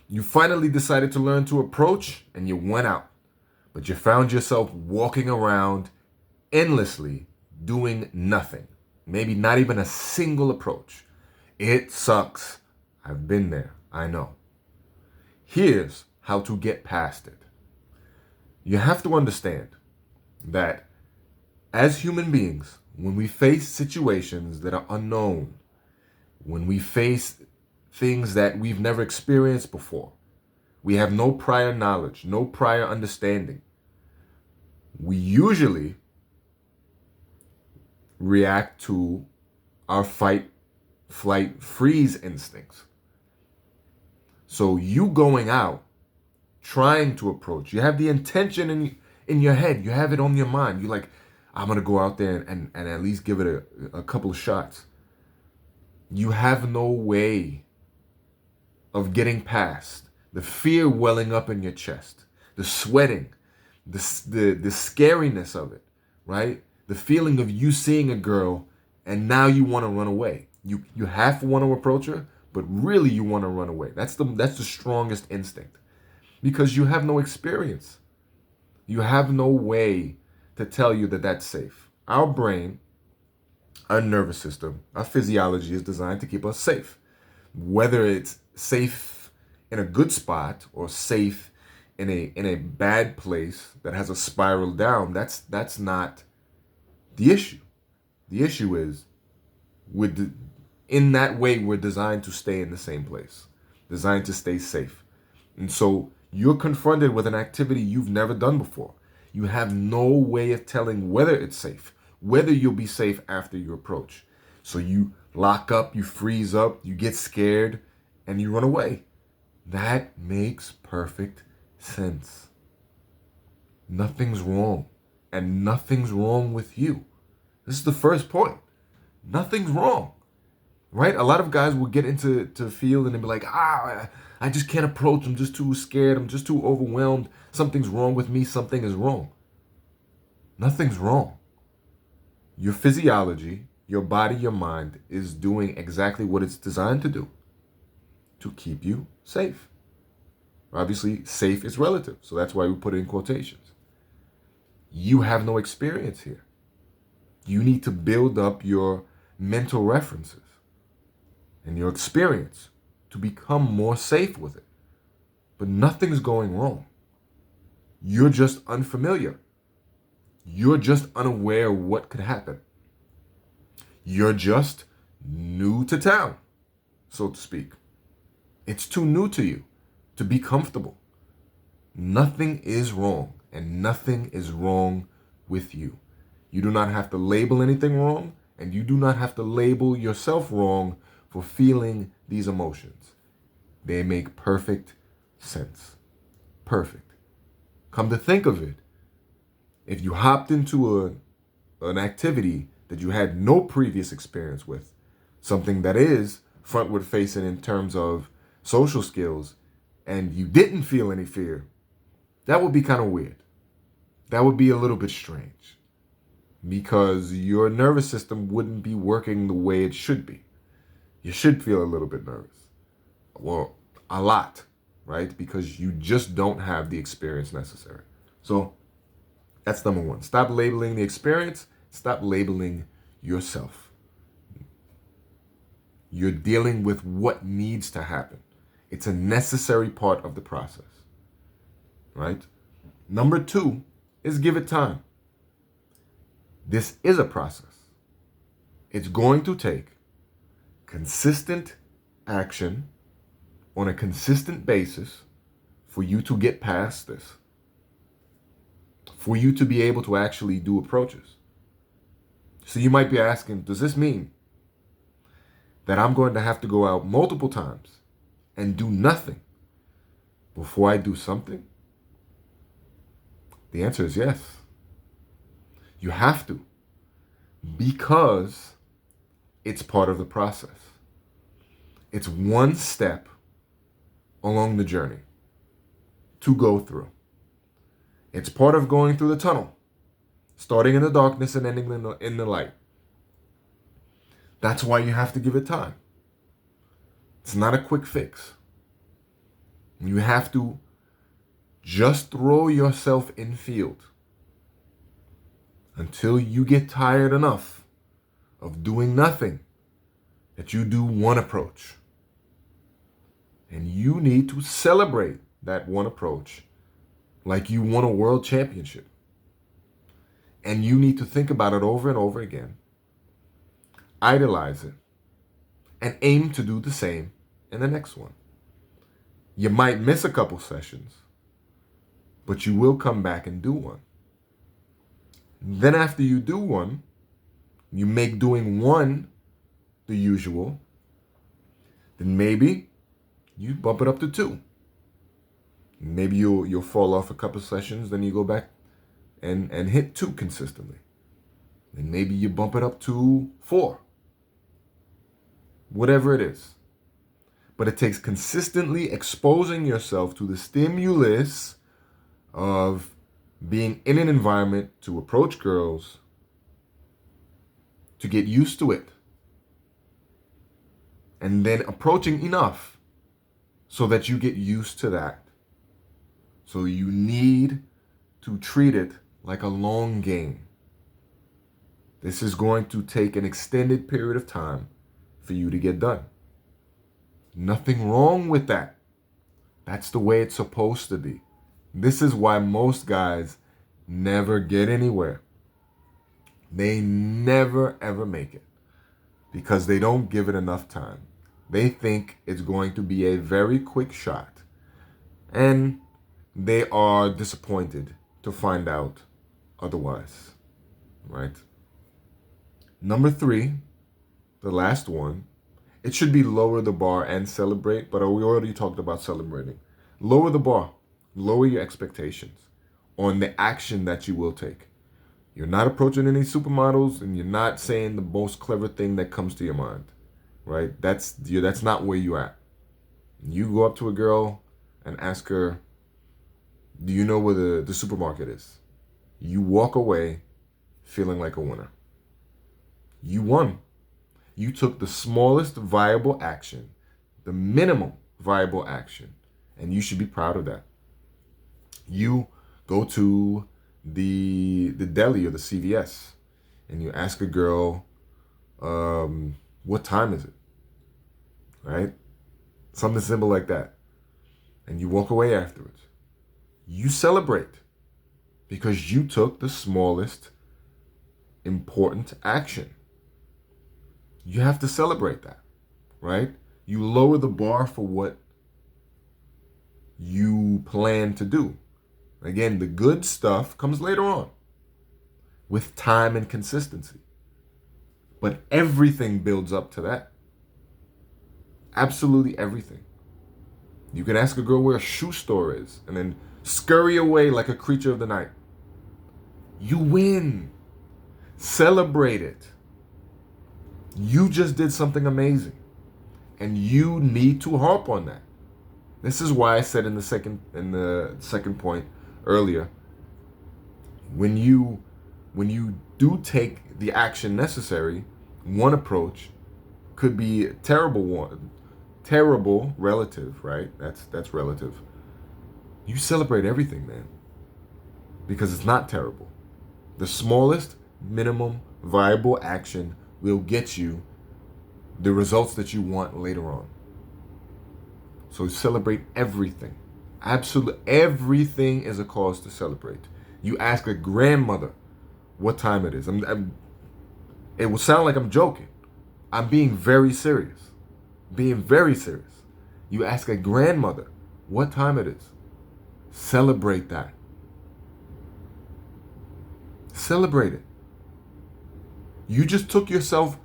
You finally decided to learn to approach and you went out, but you found yourself walking around endlessly doing nothing. Maybe not even a single approach. It sucks. I've been there. I know. Here's how to get past it. You have to understand that as human beings, when we face situations that are unknown, when we face things that we've never experienced before, we have no prior knowledge, no prior understanding, we usually react to our fight, flight, freeze instincts. So you going out, trying to approach, you have the intention in your head, you have it on your mind. You're like, I'm going to go out there and at least give it a couple of shots. You have no way of getting past the fear welling up in your chest, the sweating, the scariness of it, right? The feeling of you seeing a girl and now you want to run away. You half want to approach her, but really you want to run away. That's the strongest instinct because you have no experience. You have no way to tell you that that's safe. Our brain, our nervous system, our physiology is designed to keep us safe. Whether it's safe in a good spot or safe in a bad place that has a spiral down, that's not the issue. The issue is in that way we're designed to stay in the same place, designed to stay safe. And so you're confronted with an activity you've never done before. You have no way of telling whether it's safe, whether you'll be safe after you approach. So you lock up, you freeze up, you get scared, and you run away. That makes perfect sense. Nothing's wrong, and nothing's wrong with you. This is the first point. Nothing's wrong, right? A lot of guys will get into field and they'll be like, I just can't approach. I'm just too scared. I'm just too overwhelmed. Something's wrong with me. Something is wrong. Nothing's wrong. Your physiology, your body, your mind is doing exactly what it's designed to do, to keep you safe. Obviously, safe is relative, so that's why we put it in quotations. You have no experience here. You need to build up your mental references and your experience to become more safe with it. But nothing's going wrong. You're just unfamiliar. You're just unaware of what could happen. You're just new to town, so to speak. It's too new to you to be comfortable. Nothing is wrong, and nothing is wrong with you. You do not have to label anything wrong, and you do not have to label yourself wrong for feeling these emotions. They make perfect sense. Perfect. Come to think of it, if you hopped into an activity that you had no previous experience with, something that is frontward facing in terms of social skills, and you didn't feel any fear, that would be kind of weird. That would be a little bit strange because your nervous system wouldn't be working the way it should be. You should feel a little bit nervous. Well, a lot, right? Because you just don't have the experience necessary. So that's number one. Stop labeling the experience. Stop labeling yourself. You're dealing with what needs to happen. It's a necessary part of the process, right? Number two is give it time. This is a process. It's going to take consistent action on a consistent basis for you to get past this, for you to be able to actually do approaches. So you might be asking, does this mean that I'm going to have to go out multiple times and do nothing before I do something? The answer is yes. You have to, because it's part of the process. It's one step along the journey to go through. It's part of going through the tunnel, starting in the darkness and ending in the light. That's why you have to give it time. It's not a quick fix. You have to just throw yourself in field until you get tired enough of doing nothing that you do one approach. And you need to celebrate that one approach like you won a world championship. And you need to think about it over and over again, idolize it, and aim to do the same in the next one. You might miss a couple sessions, but you will come back and do one. Then after you do one, you make doing one the usual, then maybe you bump it up to 2. Maybe you'll fall off a couple sessions, then you go back and hit 2 consistently. And maybe you bump it up to 4. Whatever it is. But it takes consistently exposing yourself to the stimulus of being in an environment to approach girls, to get used to it, and then approaching enough so that you get used to that. So you need to treat it like a long game. This is going to take an extended period of time for you to get done. Nothing wrong with that. That's the way it's supposed to be. This is why most guys never get anywhere. They never ever make it because they don't give it enough time. They think it's going to be a very quick shot, and they are disappointed to find out otherwise, right? Number 3, the last one, it should be lower the bar and celebrate, but we already talked about celebrating. Lower the bar, lower your expectations on the action that you will take. You're not approaching any supermodels, and you're not saying the most clever thing that comes to your mind, right? That's not where you're at. You go up to a girl and ask her, do you know where the supermarket is? You walk away feeling like a winner. You won. You took the smallest viable action, the minimum viable action, and you should be proud of that. You go to the deli or the CVS and you ask a girl, what time is it? Right? Something simple like that. And you walk away afterwards. You celebrate because you took the smallest important action. You have to celebrate that, right? You lower the bar for what you plan to do. Again, the good stuff comes later on with time and consistency. But everything builds up to that. Absolutely everything. You can ask a girl where a shoe store is and then scurry away like a creature of the night. You win. Celebrate it. You just did something amazing. And you need to harp on that. This is why I said in the second point earlier, when you do take the action necessary, one approach could be a terrible relative, right? That's relative. You celebrate everything, man. Because it's not terrible. The smallest minimum viable action will get you the results that you want later on. So celebrate everything. Absolutely everything is a cause to celebrate. You ask a grandmother what time it is. It will sound like I'm joking. I'm being very serious. Being very serious. You ask a grandmother what time it is. Celebrate that. Celebrate it. You just took yourself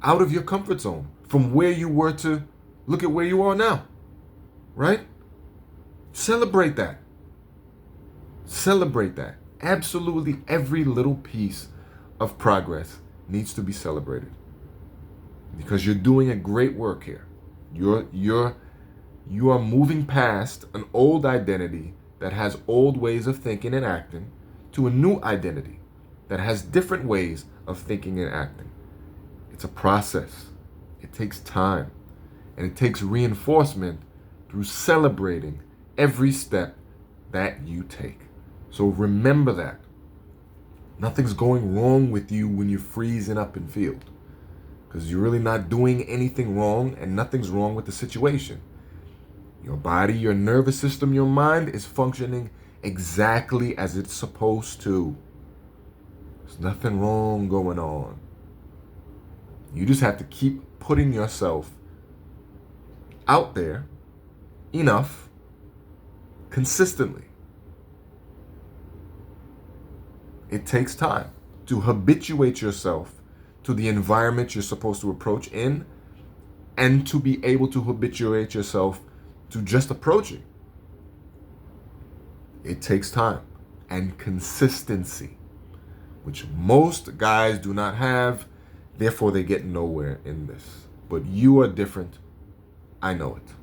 out of your comfort zone from where you were to look at where you are now. Right? Celebrate that. Celebrate that. Absolutely every little piece of progress needs to be celebrated. Because you're doing a great work here. You are moving past an old identity that has old ways of thinking and acting to a new identity that has different ways of thinking and acting. It's a process. It takes time. And it takes reinforcement through celebrating every step that you take. So remember that. Nothing's going wrong with you when you're freezing up in field, because you're really not doing anything wrong, and nothing's wrong with the situation. Your body, your nervous system, your mind is functioning exactly as it's supposed to. There's nothing wrong going on. You just have to keep putting yourself out there enough, consistently. It takes time to habituate yourself to the environment you're supposed to approach in, and to be able to habituate yourself to just approaching. It takes time and consistency, which most guys do not have. Therefore, they get nowhere in this. But you are different. I know it.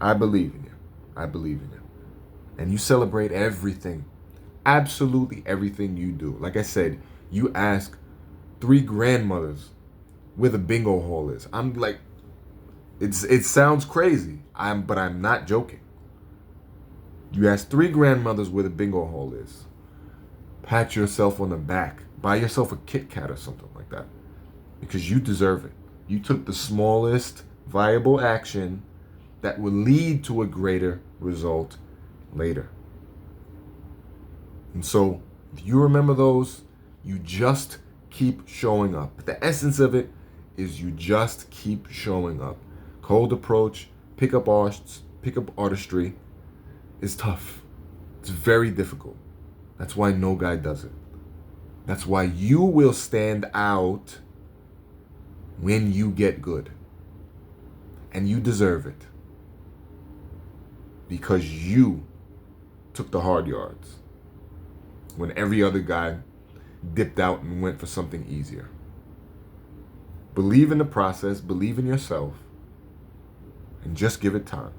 I believe in you. I believe in you. And you celebrate everything. Absolutely everything you do. Like I said, you ask 3 grandmothers where the bingo hall is. I'm like, it sounds crazy. But I'm not joking. You ask 3 grandmothers where the bingo hall is. Pat yourself on the back. Buy yourself a Kit Kat or something like that. Because you deserve it. You took the smallest viable action that will lead to a greater result later. And so, if you remember those, you just keep showing up. The essence of it is you just keep showing up. Cold approach, pickup artistry is tough. It's very difficult. That's why no guy does it. That's why you will stand out when you get good. And you deserve it. Because you took the hard yards when every other guy dipped out and went for something easier. Believe in the process, believe in yourself, and just give it time.